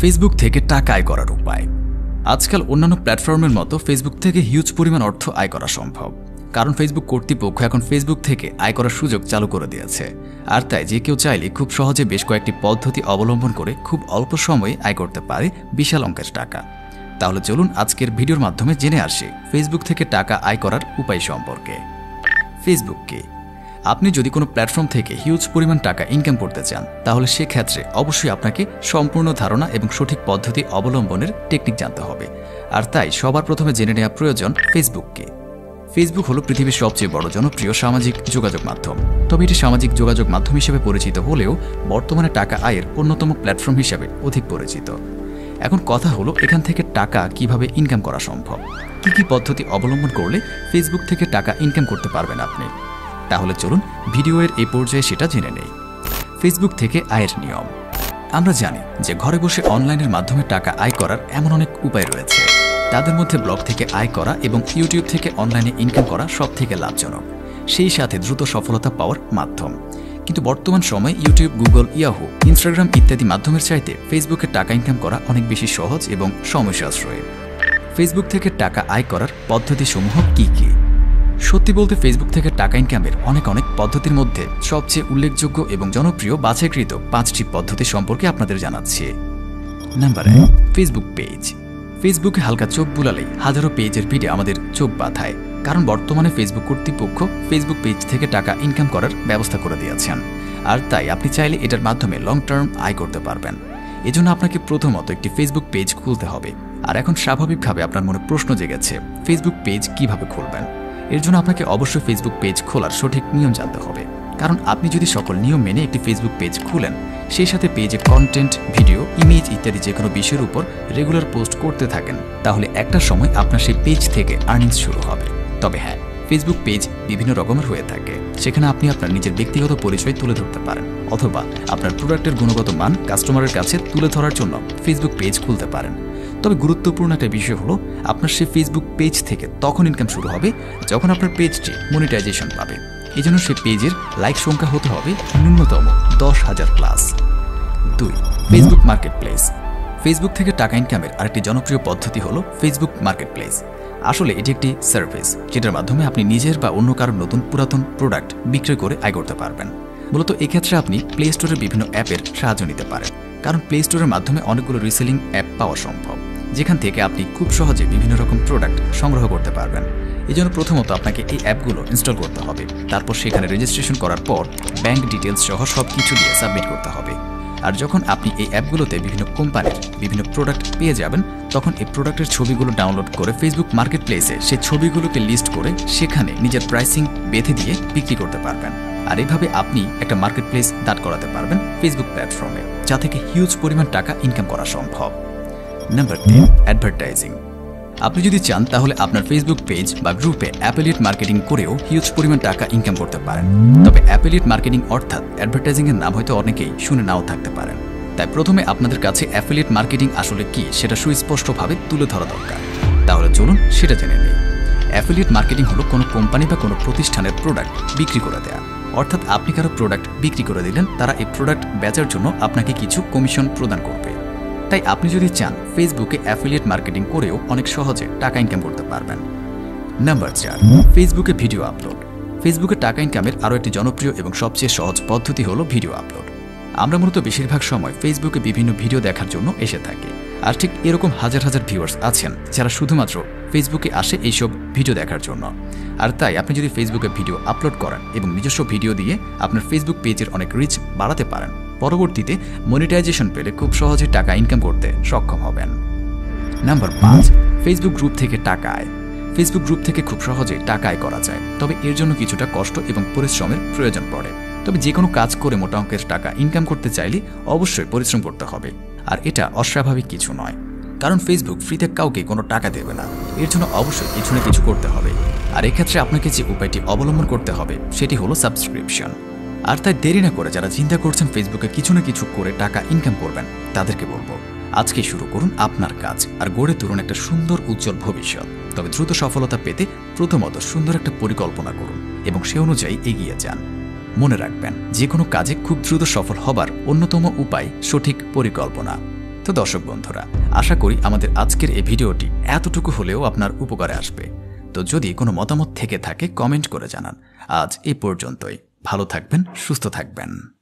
Facebook থেকে টাকা আয় করার উপায়। আজকাল অন্যান্য প্ল্যাটফর্মের মতো ফেসবুক থেকে হিউজ পরিমাণ অর্থ আয় করা সম্ভব, কারণ ফেসবুক কর্তৃপক্ষ এখন ফেসবুক থেকে আয় করার সুযোগ চালু করে দিয়েছে। আর তাই যে কেউ চাইলে খুব সহজে বেশ কয়েকটি পদ্ধতি অবলম্বন করে খুব অল্প সময়ে আয় করতে পারে বিশাল অঙ্কের টাকা। তাহলে চলুন আজকের ভিডিওর মাধ্যমে জেনে আসি ফেসবুক থেকে টাকা আয় করার উপায় সম্পর্কে। ফেসবুক কি? আপনি যদি কোনো প্ল্যাটফর্ম থেকে হিউজ পরিমাণ টাকা ইনকাম করতে চান, তাহলে সেক্ষেত্রে অবশ্যই আপনাকে সম্পূর্ণ ধারণা এবং সঠিক পদ্ধতি অবলম্বনের টেকনিক জানতে হবে। আর তাই সবার প্রথমে জেনে নেওয়া প্রয়োজন ফেসবুক কি। ফেসবুক হলো পৃথিবীর সবচেয়ে বড় জনপ্রিয় সামাজিক যোগাযোগ মাধ্যম। তবে এটি সামাজিক যোগাযোগ মাধ্যম হিসেবে পরিচিত হলেও বর্তমানে টাকা আয়ের অন্যতম প্ল্যাটফর্ম হিসেবে অধিক পরিচিত। এখন কথা হলো এখান থেকে টাকা কিভাবে ইনকাম করা সম্ভব, কি পদ্ধতি অবলম্বন করলে ফেসবুক থেকে টাকা ইনকাম করতে পারবেন আপনি। তাহলে চলুন ভিডিওর এই পর্যায়ে সেটা জেনে নেই। ফেসবুক থেকে আয়ের নিয়ম। আমরা জানি যে ঘরে বসে অনলাইনের মাধ্যমে টাকা আয় করার এমন অনেক উপায় রয়েছে। তাদের মধ্যে ব্লগ থেকে আয় করা এবং ইউটিউব থেকে অনলাইনে ইনকাম করা সব থেকে লাভজনক, সেই সাথে দ্রুত সফলতা পাওয়ার মাধ্যম। কিন্তু বর্তমান সময়ে ইউটিউব, গুগল, ইয়াহু, ইনস্টাগ্রাম ইত্যাদি মাধ্যমের চাইতে ফেসবুকে টাকা ইনকাম করা অনেক বেশি সহজ এবং সময় সাশ্রয়ী। ফেসবুক থেকে টাকা আয় করার পদ্ধতিসমূহ কি কি? সত্যি বলতে ফেসবুক থেকে টাকা ইনকামের অনেক পদ্ধতির মধ্যে সবচেয়ে উল্লেখযোগ্য এবং জনপ্রিয় বাছাইকৃত 5টি পদ্ধতি সম্পর্কে আপনাদের জানাচ্ছি। Number 1, Facebook page. ফেসবুকে হালকা চোখ বুলালেই হাজারো পেজের ভিড়ে আমাদের চোখ বাঁধায়, কারণ বর্তমানে ফেসবুক কর্তৃপক্ষ ফেসবুক পেজ থেকে টাকা ইনকাম করার ব্যবস্থা করে দিয়েছেন। আর তাই আপনি চাইলে এটার মাধ্যমে লং টার্ম আয় করতে পারবেন। এজন্য আপনাকে প্রথমত একটি ফেসবুক পেজ খুলতে হবে। আর এখন স্বাভাবিকভাবে আপনার মনে প্রশ্ন জেগেছে, ফেসবুক পেজ কিভাবে খুলবেন? এর জন্য আপনাকে অবশ্যই ফেসবুক পেজ খোলার সঠিক নিয়ম জানতে হবে। কারণ আপনি যদি সকল নিয়ম মেনে একটি ফেসবুক পেজ খুলেন, সেই সাথে পেজে কন্টেন্ট, ভিডিও, ইমেজ ইত্যাদি যে কোনো বিষয়ের উপর রেগুলার পোস্ট করতে থাকেন, তাহলে একটা সময় আপনার সেই পেজ থেকে আর্নিংস শুরু হবে। তবে হ্যাঁ, ফেসবুক পেজ বিভিন্ন রকমের হয়ে থাকে। সেখানে আপনি আপনার নিজের ব্যক্তিগত পরিচয় তুলে ধরতে পারেন, অথবা আপনার প্রোডাক্টের গুণগত মান কাস্টমারের কাছে তুলে ধরার জন্য ফেসবুক পেজ খুলতে পারেন। তবে গুরুত্বপূর্ণ একটা বিষয় হলো, আপনার সেই ফেসবুক পেজ থেকে তখন ইনকাম শুরু হবে যখন আপনার পেজটি মনিটাইজেশন পাবে। এই জন্য সেই পেজের লাইক সংখ্যা হতে হবে ন্যূনতম 10,000 plus. 2, Facebook market place. Facebook থেকে টাকা ইনকামের আরেকটি জনপ্রিয় পদ্ধতি হলো ফেসবুক মার্কেট প্লেস। আসলে এটি একটি সার্ভিস, যেটার মাধ্যমে আপনি নিজের বা অন্য কারোর নতুন পুরাতন প্রোডাক্ট বিক্রয় করে আয় করতে পারবেন। মূলত এক্ষেত্রে আপনি প্লে স্টোরের বিভিন্ন অ্যাপের সাহায্য নিতে পারেন, কারণ প্লে স্টোরের মাধ্যমে অনেকগুলো রিসেলিং অ্যাপ পাওয়া সম্ভব, যেখান থেকে আপনি খুব সহজে বিভিন্ন রকম প্রোডাক্ট সংগ্রহ করতে পারবেন। এই জন্য প্রথমত আপনাকে এই অ্যাপগুলো ইনস্টল করতে হবে। তারপর সেখানে রেজিস্ট্রেশন করার পর ব্যাংক ডিটেলস সহ সব কিছু দিয়ে সাবমিট করতে হবে। আর যখন আপনি এই অ্যাপগুলোতে বিভিন্ন কোম্পানির বিভিন্ন প্রোডাক্ট পেয়ে যাবেন, তখন এই প্রোডাক্টের ছবিগুলো ডাউনলোড করে ফেসবুক মার্কেট প্লেসে সেই ছবিগুলোকে লিস্ট করে সেখানে নিজের প্রাইসিং বেঁধে দিয়ে বিক্রি করতে পারবেন। আর এইভাবে আপনি একটা মার্কেট প্লেস দাঁড় করাতে পারবেন ফেসবুক প্ল্যাটফর্মে, যা থেকে হিউজ পরিমাণ টাকা ইনকাম করা সম্ভব। Number 10, advertising. আপনি যদি চান তাহলে আপনার ফেসবুক পেজ বা গ্রুপে অ্যাফিলিয়েট মার্কেটিং করেও হিউজ পরিমাণ টাকা ইনকাম করতে পারেন। তবে অ্যাফিলিয়েট মার্কেটিং অর্থাৎ অ্যাডভার্টাইজিংয়ের নাম হয়তো অনেকেই শুনে নাও থাকতে পারেন। তাই প্রথমে আপনাদের কাছে অ্যাফিলিয়েট মার্কেটিং আসলে কি সেটা সুস্পষ্টভাবে তুলে ধরা দরকার। তাহলে চলুন সেটা জেনে নিই। অ্যাফিলিয়েট মার্কেটিং হলো কোনো কোম্পানি বা কোনো প্রতিষ্ঠানের প্রোডাক্ট বিক্রি করে দেয়া। অর্থাৎ আপনি কারো প্রোডাক্ট বিক্রি করে দিলেন, তারা এই প্রোডাক্ট বেচার জন্য আপনাকে কিছু কমিশন প্রদান করবে। তাই আপনি যদি চান ফেসবুকে অ্যাফিলিয়েট মার্কেটিং করেও অনেক সহজে টাকা ইনকাম করতে পারবেন। নাম্বার 4, ফেসবুকে ভিডিও আপলোড। ফেসবুকে টাকা ইনকামের আরও একটি জনপ্রিয় এবং সবচেয়ে সহজ পদ্ধতি হলো ভিডিও আপলোড। আমরা মূলত বেশিরভাগ সময় ফেসবুকে বিভিন্ন ভিডিও দেখার জন্য এসে থাকি। আর ঠিক এরকম হাজার ভিউয়ার্স আছেন যারা শুধুমাত্র ফেসবুকে আসে এইসব ভিডিও দেখার জন্য। আর তাই আপনি যদি ফেসবুকে ভিডিও আপলোড করেন এবং নিজস্ব ভিডিও দিয়ে আপনার ফেসবুক পেজের অনেক রিচ বাড়াতে পারেন, পরবর্তীতে মনিটাইজেশন পেলে খুব সহজে টাকা ইনকাম করতে সক্ষম হবেন। নাম্বার 5, ফেসবুক গ্রুপ থেকে টাকা আয়। ফেসবুক গ্রুপ থেকে খুব সহজে টাকা আয় করা যায়, তবে এর জন্য কিছুটা কষ্ট এবং পরিশ্রমের প্রয়োজন পড়ে। তবে যে কোনো কাজ করে মোটা অঙ্কের টাকা ইনকাম করতে চাইলে অবশ্যই পরিশ্রম করতে হবে। আর এটা অস্বাভাবিক কিছু নয়, কারণ ফেসবুক ফ্রিতে কাউকে কোনো টাকা দেবে না। এর জন্য অবশ্যই কিছু না কিছু করতে হবে। আর এক্ষেত্রে আপনাকে যে উপায়টি অবলম্বন করতে হবে সেটি হলো সাবস্ক্রিপশন। আর তাই দেরি না করে যারা চিন্তা করছেন ফেসবুকে কিছু না কিছু করে টাকা ইনকাম করবেন, তাদেরকে বলবো আজকে শুরু করুন আপনার কাজ আর গড়ে তুলুন একটা সুন্দর উজ্জ্বল ভবিষ্যৎ। তবে দ্রুত সফলতা পেতে প্রথমত সুন্দর একটা পরিকল্পনা করুন এবং সে অনুযায়ী এগিয়ে যান। মনে রাখবেন, যে কোনো কাজে খুব দ্রুত সফল হবার অন্যতম উপায় সঠিক পরিকল্পনা। তো দর্শক বন্ধুরা, আশা করি আমাদের আজকের এই ভিডিওটি এতটুকু হলেও আপনার উপকারে আসবে। তো যদি কোনো মতামত থেকে থাকে কমেন্ট করে জানান। আজ এই পর্যন্তই। ভালো থাকবেন, সুস্থ থাকবেন।